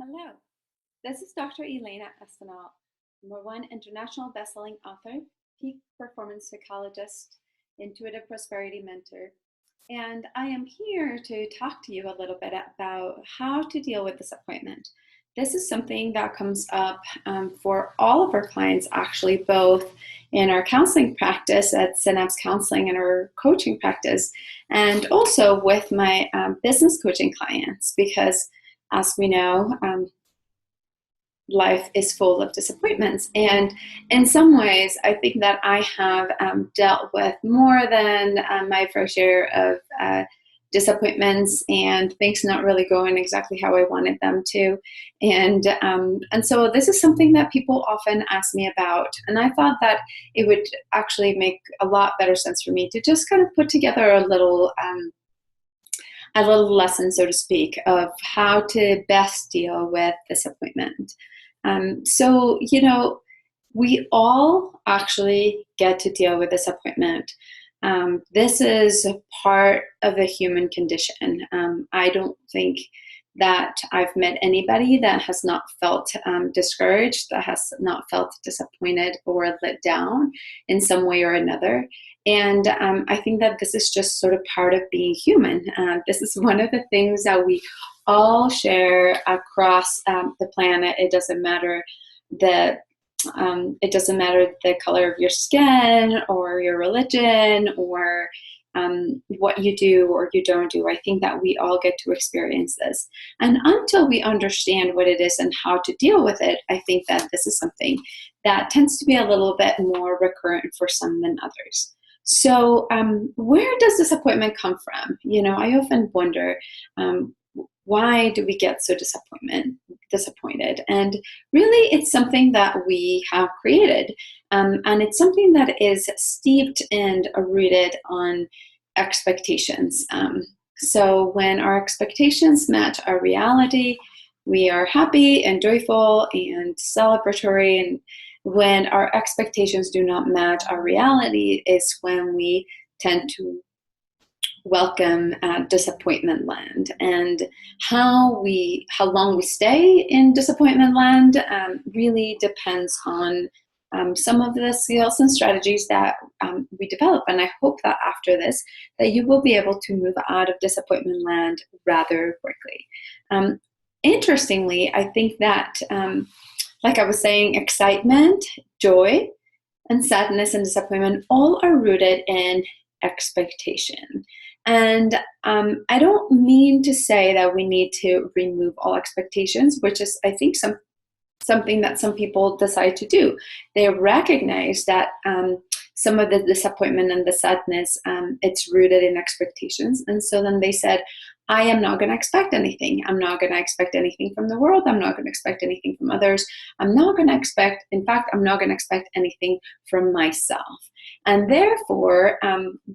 Hello, this is Dr. Elena Estanol, #1 international bestselling author, peak performance psychologist, intuitive prosperity mentor, and I am here to talk to you a little bit about how to deal with disappointment. This is something that comes up for all of our clients, actually, both in our counseling practice at Synapse Counseling and our coaching practice, and also with my business coaching clients, because as we know, life is full of disappointments. And in some ways, I think that I have dealt with more than my fair share of disappointments and things not really going exactly how I wanted them to. And so this is something that people often ask me about. And I thought that it would actually make a lot better sense for me to just kind of put together a little lesson, so to speak, of how to best deal with disappointment. We all actually get to deal with disappointment. This is part of the human condition. I don't think that I've met anybody that has not felt discouraged, that has not felt disappointed or let down in some way or another. And I think that this is just sort of part of being human. This is one of the things that we all share across the planet. It doesn't matter the color of your skin or your religion or what you do or you don't do. I think that we all get to experience this. And until we understand what it is and how to deal with it, I think that this is something that tends to be a little bit more recurrent for some than others. So where does disappointment come from? I often wonder, why do we get so disappointed? And really, it's something that we have created. And it's something that is steeped and rooted on expectations. So when our expectations match our reality, we are happy and joyful and celebratory. And when our expectations do not match our reality is when we tend to welcome disappointment land. And how long we stay in disappointment land really depends on some of the skills and strategies that we develop. And I hope that after this, that you will be able to move out of disappointment land rather quickly. Interestingly, I think that like I was saying, excitement, joy, and sadness and disappointment all are rooted in expectation. And I don't mean to say that we need to remove all expectations, which is, I think, something that some people decide to do. They recognize that some of the disappointment and the sadness, it's rooted in expectations. And so then they said, I am not going to expect anything. I'm not going to expect anything from the world. I'm not going to expect anything from others. I'm not going to expect anything from myself. And therefore,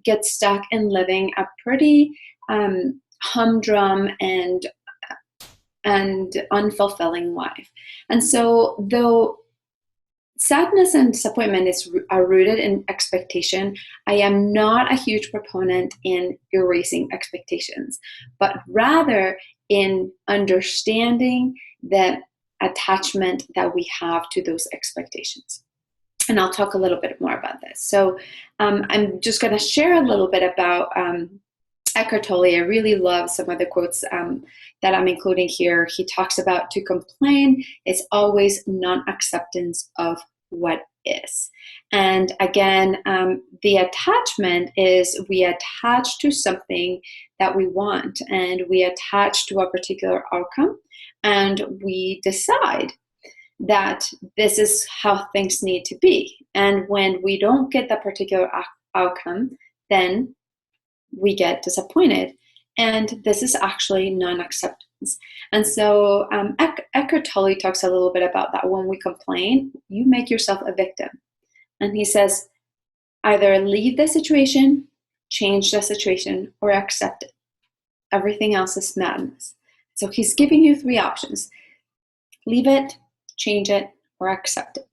get stuck in living a pretty humdrum and unfulfilling life. And so though sadness and disappointment are rooted in expectation, I am not a huge proponent in erasing expectations, but rather in understanding the attachment that we have to those expectations. And I'll talk a little bit more about this. So I'm just going to share a little bit about Eckhart Tolle. I really love some of the quotes that I'm including here. He talks about to complain is always non-acceptance of what is. And again, the attachment is we attach to something that we want, and we attach to a particular outcome, and we decide that this is how things need to be. And when we don't get that particular outcome, then we get disappointed. And this is actually non-acceptance. And so Eckhart Tolle talks a little bit about that. When we complain, you make yourself a victim. And he says, either leave the situation, change the situation, or accept it. Everything else is madness. So he's giving you 3 options. Leave it, change it, or accept it.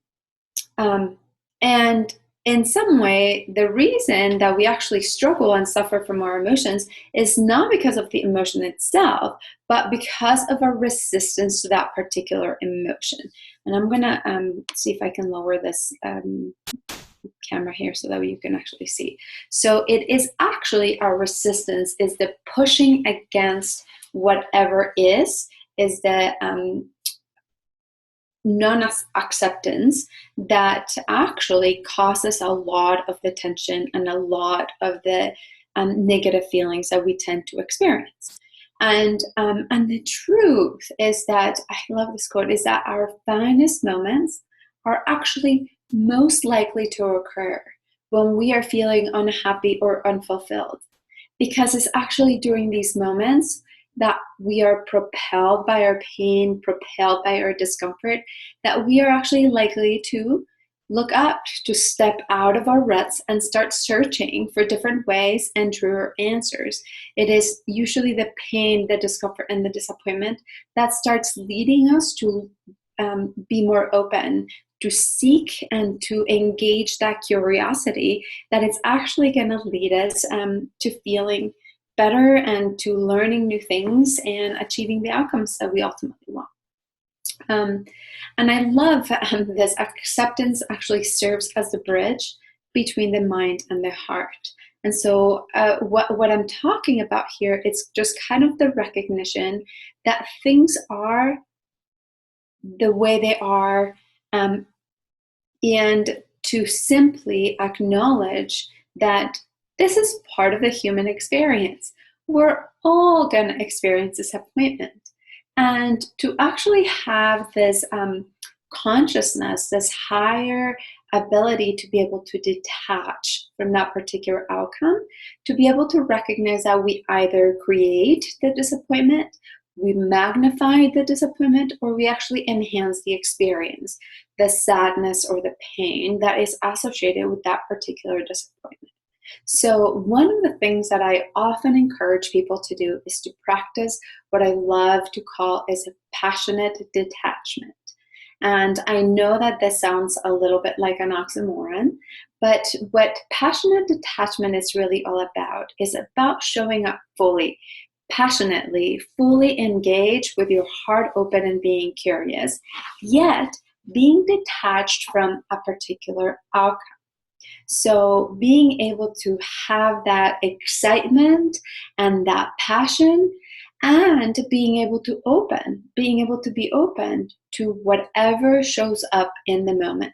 And in some way, the reason that we actually struggle and suffer from our emotions is not because of the emotion itself, but because of our resistance to that particular emotion. And I'm gonna see if I can lower this camera here so that you can actually see. So it is actually our resistance, is the pushing against whatever is the non-acceptance that actually causes a lot of the tension and a lot of the negative feelings that we tend to experience. And the truth is that, I love this quote, is that our finest moments are actually most likely to occur when we are feeling unhappy or unfulfilled. Because it's actually during these moments that we are propelled by our pain, propelled by our discomfort, that we are actually likely to look up, to step out of our ruts and start searching for different ways and truer answers. It is usually the pain, the discomfort, and the disappointment that starts leading us to be more open, to seek and to engage that curiosity, that it's actually going to lead us to feeling better and to learning new things and achieving the outcomes that we ultimately want. And I love this acceptance actually serves as the bridge between the mind and the heart. And so what I'm talking about here is just kind of the recognition that things are the way they are, and to simply acknowledge that this is part of the human experience. We're all going to experience disappointment. And to actually have this consciousness, this higher ability to be able to detach from that particular outcome, to be able to recognize that we either create the disappointment, we magnify the disappointment, or we actually enhance the experience, the sadness or the pain that is associated with that particular disappointment. So one of the things that I often encourage people to do is to practice what I love to call is a passionate detachment. And I know that this sounds a little bit like an oxymoron, but what passionate detachment is really all about is about showing up fully, passionately, fully engaged with your heart open and being curious, yet being detached from a particular outcome. So being able to have that excitement and that passion, and being able to be open to whatever shows up in the moment,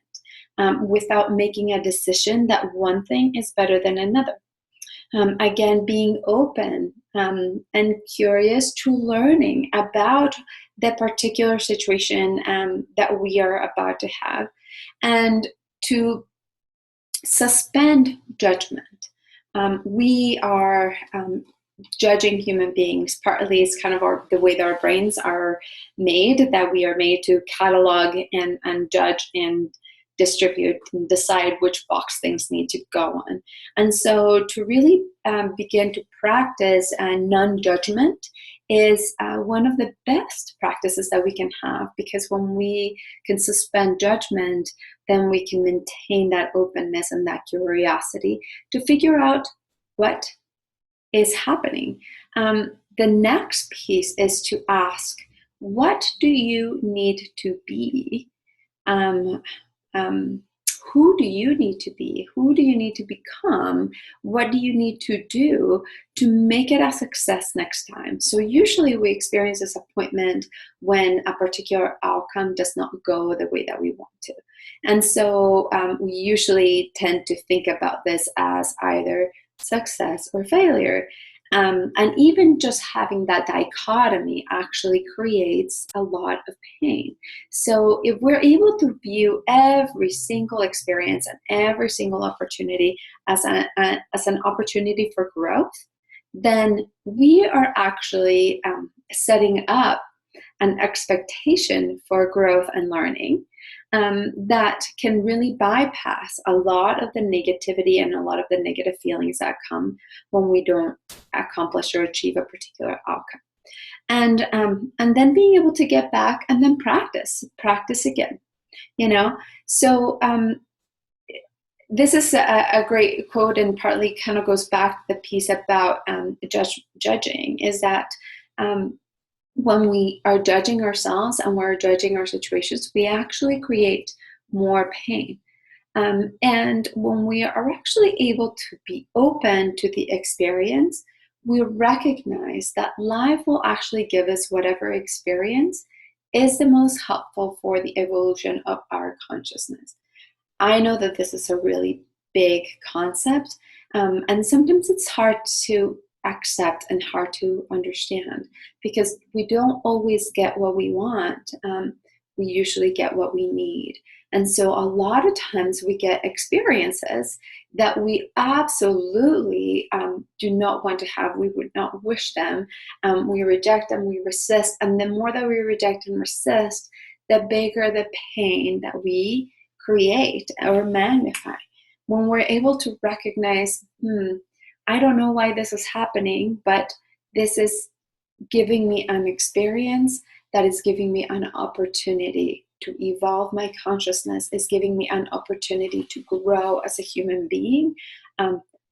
without making a decision that one thing is better than another. Again, being open and curious to learning about the particular situation that we are about to have, and to suspend judgment. We are judging human beings. Partly it's kind of the way that our brains are made, that we are made to catalog and judge and distribute and decide which box things need to go on. And so to really begin to practice non-judgment is one of the best practices that we can have, because when we can suspend judgment, then we can maintain that openness and that curiosity to figure out what is happening. The next piece is to ask, what do you need to be? Who do you need to be? Who do you need to become? What do you need to do to make it a success next time? So usually we experience disappointment when a particular outcome does not go the way that we want to. And so we usually tend to think about this as either success or failure. And even just having that dichotomy actually creates a lot of pain. So if we're able to view every single experience and every single opportunity as an opportunity for growth, then we are actually setting up an expectation for growth and learning that can really bypass a lot of the negativity and a lot of the negative feelings that come when we don't accomplish or achieve a particular outcome. And then being able to get back and then practice again, you know. So this is a great quote, and partly kind of goes back to the piece about judging, is that when we are judging ourselves and we're judging our situations, we actually create more pain. And when we are actually able to be open to the experience, we recognize that life will actually give us whatever experience is the most helpful for the evolution of our consciousness. I know that this is a really big concept, and sometimes it's hard to accept and hard to understand because we don't always get what we want. We usually get what we need. And so a lot of times we get experiences that we absolutely do not want to have. We would not wish them. We reject them, we resist. And the more that we reject and resist, the bigger the pain that we create or magnify. When we're able to recognize, I don't know why this is happening, but this is giving me an experience that is giving me an opportunity to evolve my consciousness, is giving me an opportunity to grow as a human being.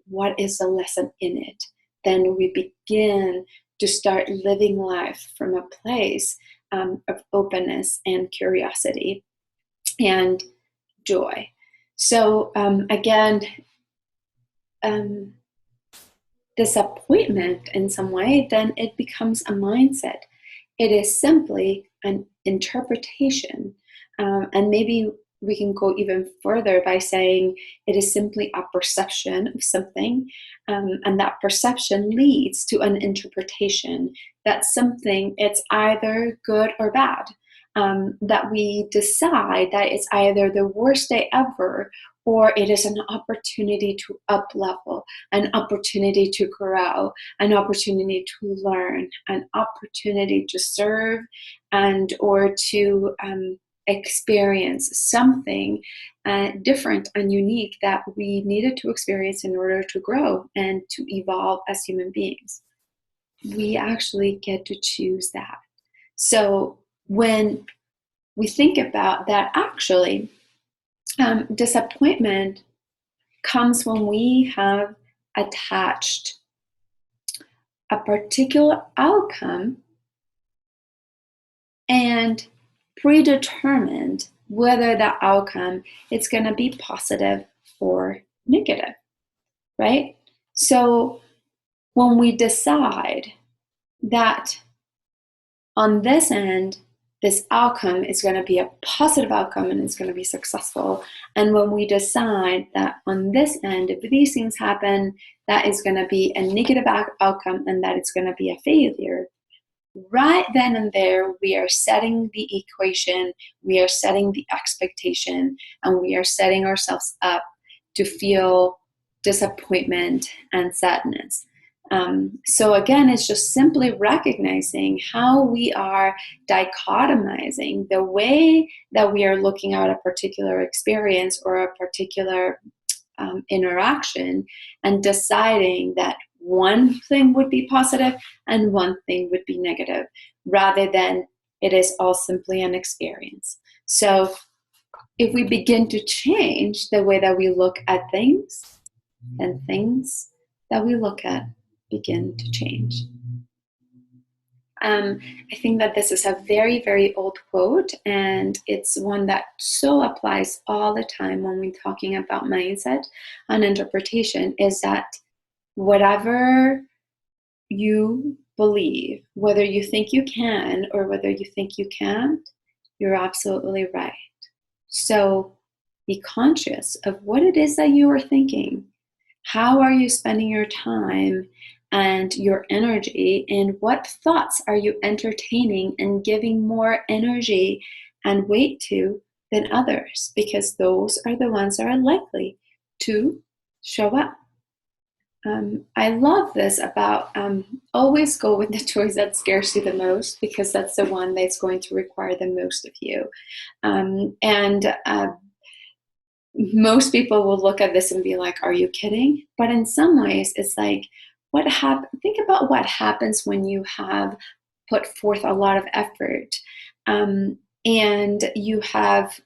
What is the lesson in it? Then we begin to start living life from a place of openness and curiosity and joy. So again, disappointment in some way, then it becomes a mindset. It is simply an interpretation. And maybe we can go even further by saying it is simply a perception of something. And that perception leads to an interpretation that something, it's either good or bad. That we decide that it's either the worst day ever, or it is an opportunity to up level, an opportunity to grow, an opportunity to learn, an opportunity to serve, and or to experience something different and unique that we needed to experience in order to grow and to evolve as human beings. We actually get to choose that. So when we think about that, actually, disappointment comes when we have attached a particular outcome and predetermined whether that outcome is going to be positive or negative, right? So when we decide that on this end, this outcome is going to be a positive outcome and it's going to be successful. And when we decide that on this end, if these things happen, that is going to be a negative outcome and that it's going to be a failure, right then and there, we are setting the equation, we are setting the expectation, and we are setting ourselves up to feel disappointment and sadness. So again, it's just simply recognizing how we are dichotomizing the way that we are looking at a particular experience or a particular interaction, and deciding that one thing would be positive and one thing would be negative, rather than it is all simply an experience. So if we begin to change the way that we look at things, then things that we look at begin to change. I think that this is a very, very old quote, and it's one that so applies all the time when we're talking about mindset and interpretation, is that whatever you believe, whether you think you can or whether you think you can't, you're absolutely right. So be conscious of what it is that you are thinking. How are you spending your time and your energy, and what thoughts are you entertaining and giving more energy and weight to than others? Because those are the ones that are likely to show up. I love this about always go with the choice that scares you the most, because that's the one that's going to require the most of you. Most people will look at this and be like, are you kidding? But in some ways, it's like, think about what happens when you have put forth a lot of effort and you have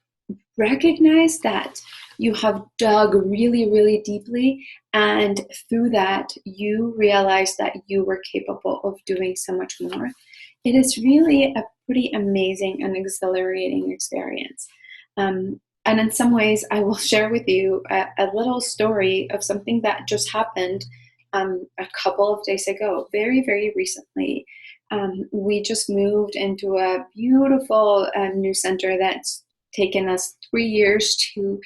recognize that you have dug really, really deeply, and through that, you realize that you were capable of doing so much more. It is really a pretty amazing and exhilarating experience. And in some ways, I will share with you a little story of something that just happened a couple of days ago, very, very recently. We just moved into a beautiful new center that's taken us 3 years to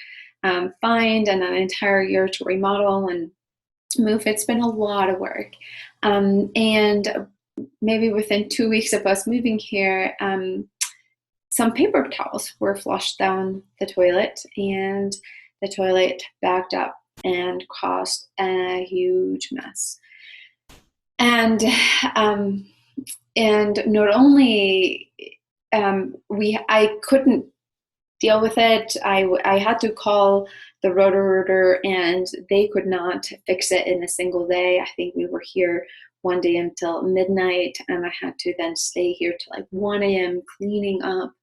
find, and an entire year to remodel and move. It's been a lot of work. And maybe within 2 weeks of us moving here, some paper towels were flushed down the toilet, and the toilet backed up and caused a huge mess. And not only I couldn't deal with it. I had to call the Roto-Rooter, and they could not fix it in a single day. I think we were here one day until midnight, and I had to then stay here till like 1 a.m. cleaning up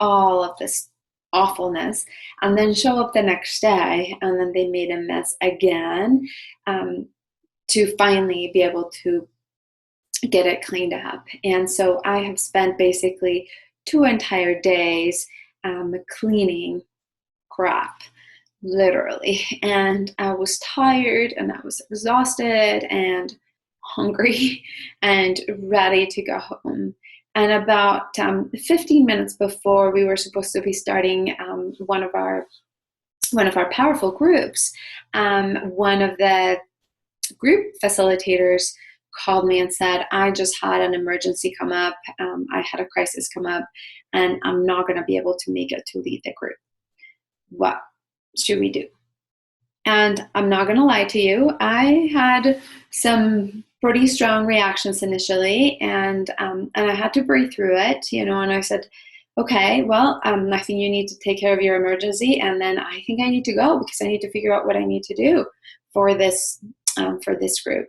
all of this awfulness, and then show up the next day, and then they made a mess again to finally be able to get it cleaned up. And so I have spent basically 2 entire days cleaning crap, literally. And I was tired, and I was exhausted and hungry and ready to go home. And about 15 minutes before we were supposed to be starting one of our powerful groups, one of the group facilitators called me and said, I just had an emergency come up. I had a crisis come up, and I'm not going to be able to make it to lead the group. What should we do? And I'm not going to lie to you. I had some pretty strong reactions initially, and I had to breathe through it, and I said, okay, well, I think you need to take care of your emergency, and then I think I need to go because I need to figure out what I need to do for this group.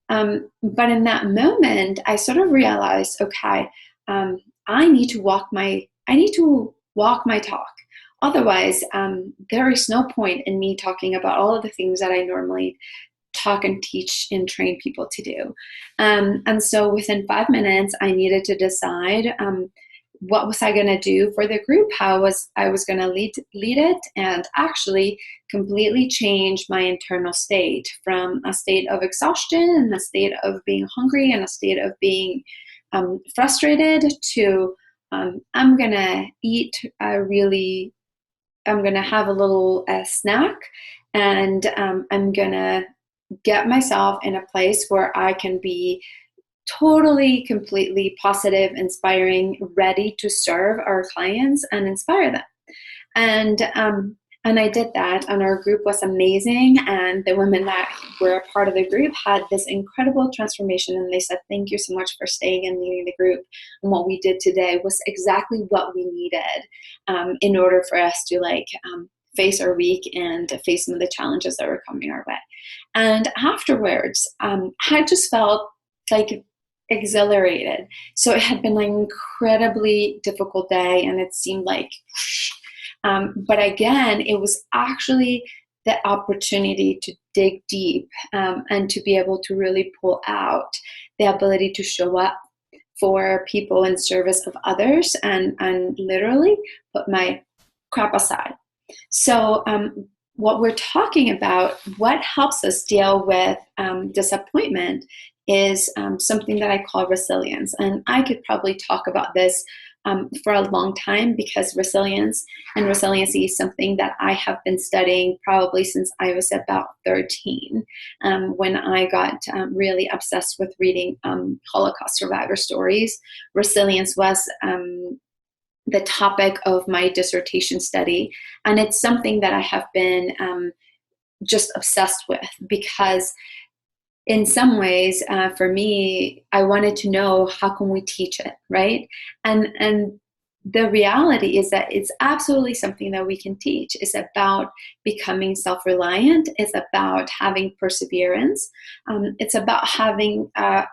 But in that moment, I sort of realized, okay, I need to walk my talk. Otherwise, there is no point in me talking about all of the things that I normally talk and teach and train people to do. And so within 5 minutes, I needed to decide what was I going to do for the group, how I was going to lead it, and actually completely change my internal state from a state of exhaustion and a state of being hungry and a state of being frustrated to I'm going to eat I'm going to have a little snack, and I'm going to get myself in a place where I can be totally, completely positive, inspiring, ready to serve our clients and inspire them. And I did that, and our group was amazing. And the women that were a part of the group had this incredible transformation, and they said, thank you so much for staying and leading the group. And what we did today was exactly what we needed in order for us to face our week and face some of the challenges that were coming our way. And afterwards, I just felt like exhilarated. So it had been an incredibly difficult day, and it seemed like but again, it was actually the opportunity to dig deep and to be able to really pull out the ability to show up for people in service of others and literally put my crap aside. So what we're talking about, what helps us deal with disappointment is something that I call resilience. And I could probably talk about this for a long time, because resiliency is something that I have been studying probably since I was about 13, when I got really obsessed with reading Holocaust survivor stories. Resilience was the topic of my dissertation study, and it's something that I have been just obsessed with, because in some ways, for me, I wanted to know, how can we teach it, right? And the reality is that it's absolutely something that we can teach. It's about becoming self-reliant. It's about having perseverance. It's about having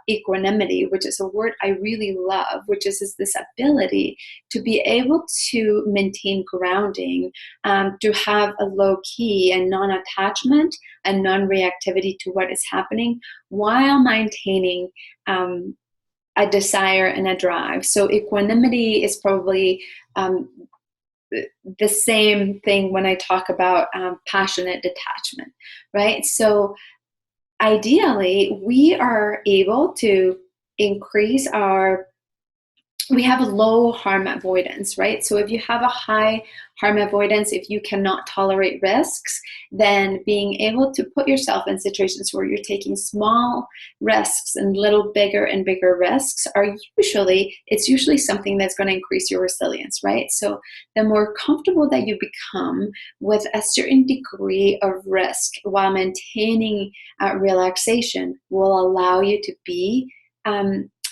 equanimity, which is a word I really love, which is this ability to be able to maintain grounding, to have a low key and non-attachment and non-reactivity to what is happening while maintaining a desire and a drive. So equanimity is probably the same thing when I talk about passionate detachment, right? So ideally, we are able to increase we have a low harm avoidance, right? So if you have a high harm avoidance, if you cannot tolerate risks, then being able to put yourself in situations where you're taking small risks and little bigger and bigger risks it's usually something that's going to increase your resilience, right? So the more comfortable that you become with a certain degree of risk while maintaining relaxation will allow you to be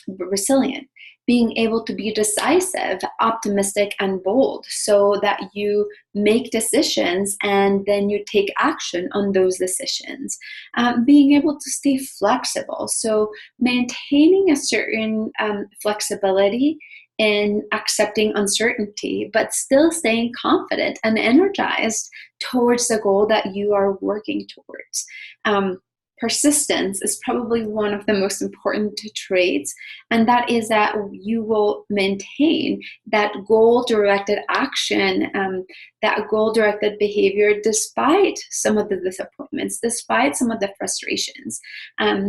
resilient. Being able to be decisive, optimistic, and bold so that you make decisions and then you take action on those decisions. Being able to stay flexible. So maintaining a certain flexibility in accepting uncertainty, but still staying confident and energized towards the goal that you are working towards. Persistence is probably one of the most important traits, and that is that you will maintain that goal-directed action, that goal-directed behavior despite some of the disappointments, despite some of the frustrations,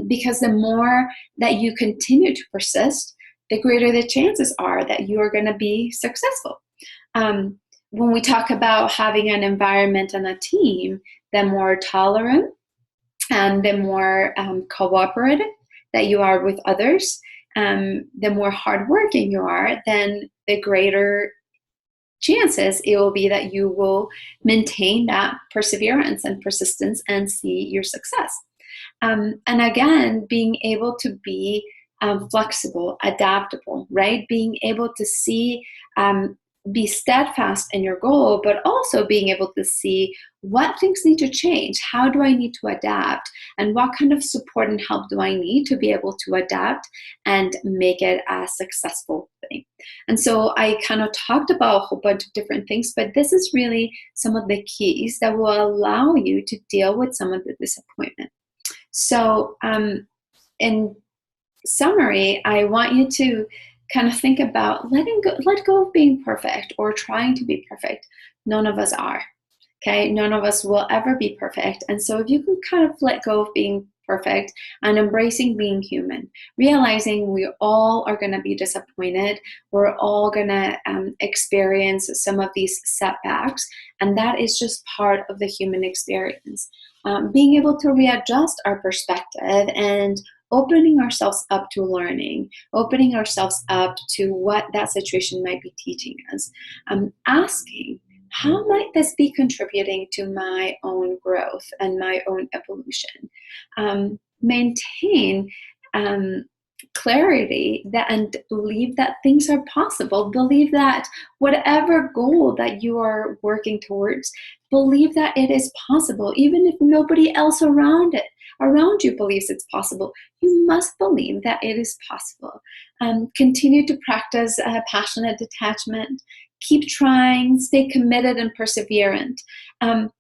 because the more that you continue to persist, the greater the chances are that you are going to be successful. When we talk about having an environment and a team, the more tolerant and the more cooperative that you are with others, the more hardworking you are, then the greater chances it will be that you will maintain that perseverance and persistence and see your success. And again, being able to be flexible, adaptable, right? Being able to be steadfast in your goal, but also being able to see what things need to change. How do I need to adapt? And what kind of support and help do I need to be able to adapt and make it a successful thing? And so I kind of talked about a whole bunch of different things, but this is really some of the keys that will allow you to deal with some of the disappointment. So in summary, I want you to kind of think about let go of being perfect or trying to be perfect. None of us are, okay? None of us will ever be perfect. And so if you can kind of let go of being perfect and embracing being human, realizing we all are going to be disappointed, we're all going to experience some of these setbacks, and that is just part of the human experience. Being able to readjust our perspective and opening ourselves up to learning, opening ourselves up to what that situation might be teaching us, asking, how might this be contributing to my own growth and my own evolution? Maintain clarity and believe that things are possible. Believe that whatever goal that you are working towards, believe that it is possible, even if nobody else around you believes it's possible. You must believe that it is possible. Continue to practice passionate detachment. Keep trying, stay committed and perseverant. And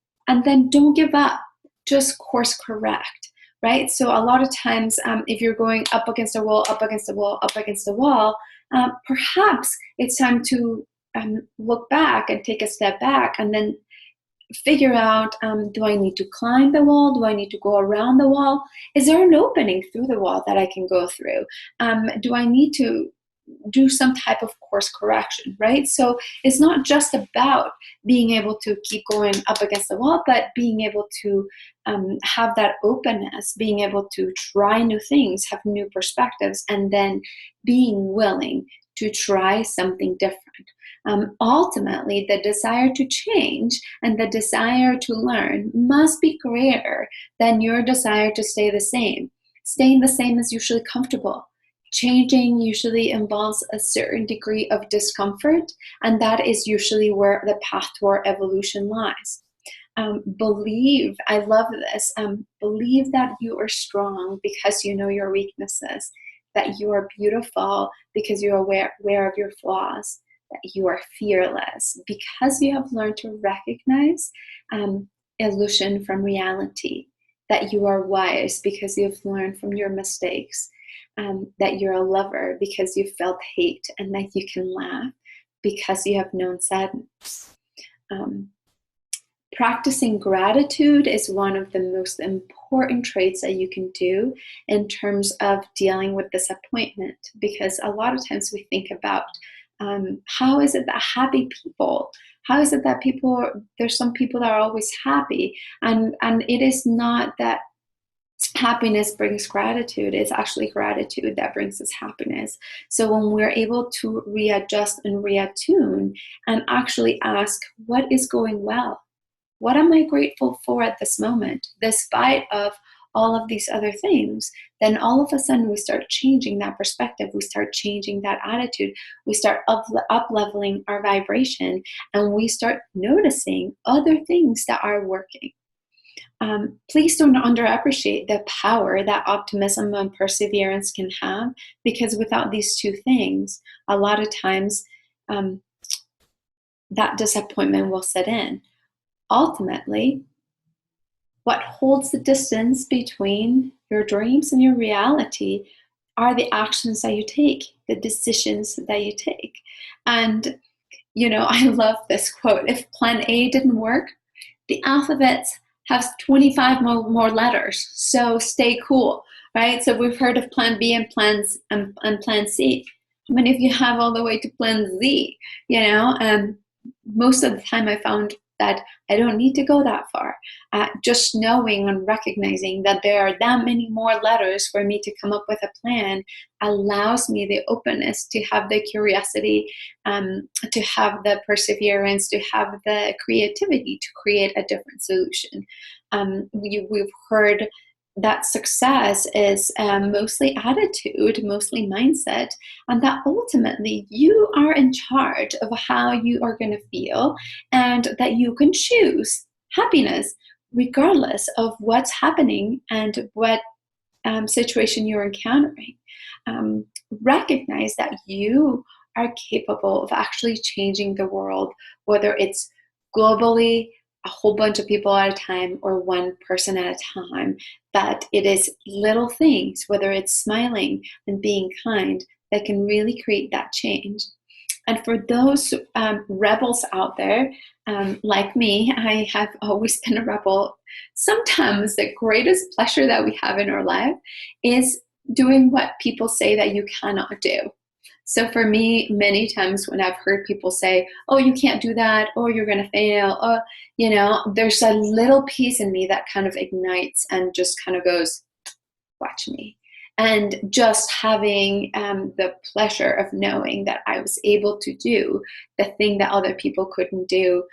then don't give up. Just course correct, right? So a lot of times, if you're going up against a wall, up against a wall, up against a wall, perhaps it's time to look back and take a step back and then figure out, do I need to climb the wall? Do I need to go around the wall? Is there an opening through the wall that I can go through? Do I need to do some type of course correction, right? So it's not just about being able to keep going up against the wall, but being able to have that openness, being able to try new things, have new perspectives, and then being willing to try something different. Ultimately, the desire to change and the desire to learn must be greater than your desire to stay the same. Staying the same is usually comfortable. Changing usually involves a certain degree of discomfort, and that is usually where the path to our evolution lies. Believe, I love this, believe that you are strong because you know your weaknesses, that you are beautiful because you're aware of your flaws, that you are fearless because you have learned to recognize um, illusion from reality, that you are wise because you've learned from your mistakes, that you're a lover because you felt hate, and that you can laugh because you have known sadness. Um, Practicing gratitude is one of the most important traits that you can do in terms of dealing with disappointment, because a lot of times we think about how is it that happy people, how is it that there's some people that are always happy, and it is not that happiness brings gratitude. It's actually gratitude that brings us happiness. So when we're able to readjust and reattune and actually ask, what is going well? What am I grateful for at this moment, despite of all of these other things? Then all of a sudden we start changing that perspective. We start changing that attitude. We start up-leveling our vibration, and we start noticing other things that are working. Please don't underappreciate the power that optimism and perseverance can have, because without these two things, a lot of times that disappointment will set in. Ultimately, what holds the distance between your dreams and your reality are the actions that you take, the decisions that you take. And, I love this quote: if plan A didn't work, the alphabet has 25 more letters, so stay cool, right? So we've heard of plan B and plan C. How many of you have all the way to plan Z? Most of the time I found that I don't need to go that far. Just knowing and recognizing that there are that many more letters for me to come up with a plan allows me the openness to have the curiosity, to have the perseverance, to have the creativity to create a different solution. We've heard that success is mostly attitude, mostly mindset, and that ultimately you are in charge of how you are going to feel, and that you can choose happiness regardless of what's happening and what situation you're encountering. Recognize that you are capable of actually changing the world, whether it's globally, a whole bunch of people at a time, or one person at a time. That it is little things, whether it's smiling and being kind, that can really create that change. And for those rebels out there, like me, I have always been a rebel. Sometimes the greatest pleasure that we have in our life is doing what people say that you cannot do. So for me, many times when I've heard people say, oh, you can't do that, or you're going to fail, or, there's a little piece in me that kind of ignites and just kind of goes, watch me. And just having the pleasure of knowing that I was able to do the thing that other people couldn't do,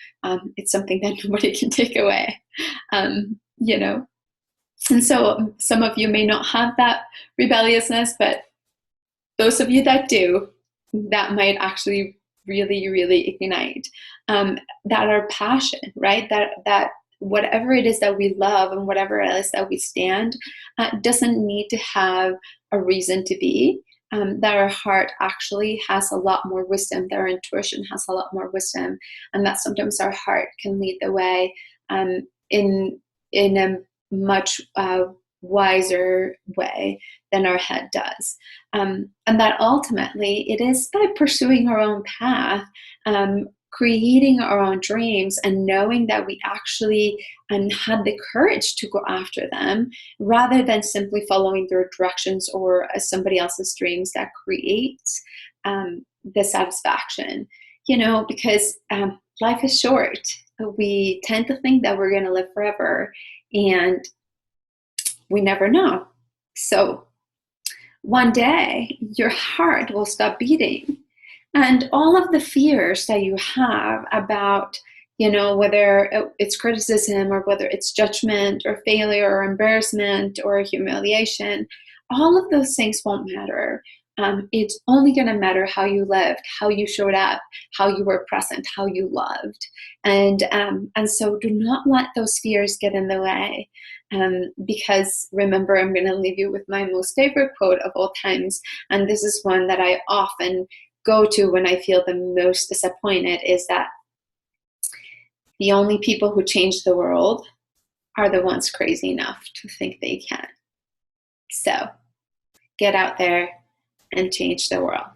it's something that nobody can take away, And so some of you may not have that rebelliousness, but those of you that do, that might actually really, really ignite that our passion, right? That whatever it is that we love and whatever it is that we stand, doesn't need to have a reason to be. That our heart actually has a lot more wisdom, that our intuition has a lot more wisdom, and that sometimes our heart can lead the way in a much wiser way than our head does. And that ultimately it is by pursuing our own path, creating our own dreams, and knowing that we actually had the courage to go after them, rather than simply following their directions or somebody else's dreams, that creates the satisfaction. Because life is short. We tend to think that we're going to live forever, and we never know. So one day your heart will stop beating, and all of the fears that you have about, whether it's criticism, or whether it's judgment or failure or embarrassment or humiliation, all of those things won't matter. it's only going to matter how you lived, how you showed up, how you were present, how you loved. And so do not let those fears get in the way. Because remember, I'm going to leave you with my most favorite quote of all times. And this is one that I often go to when I feel the most disappointed, is that the only people who change the world are the ones crazy enough to think they can. So get out there and change the world.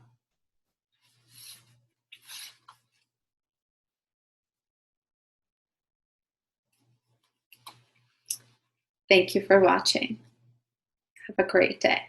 Thank you for watching. Have a great day.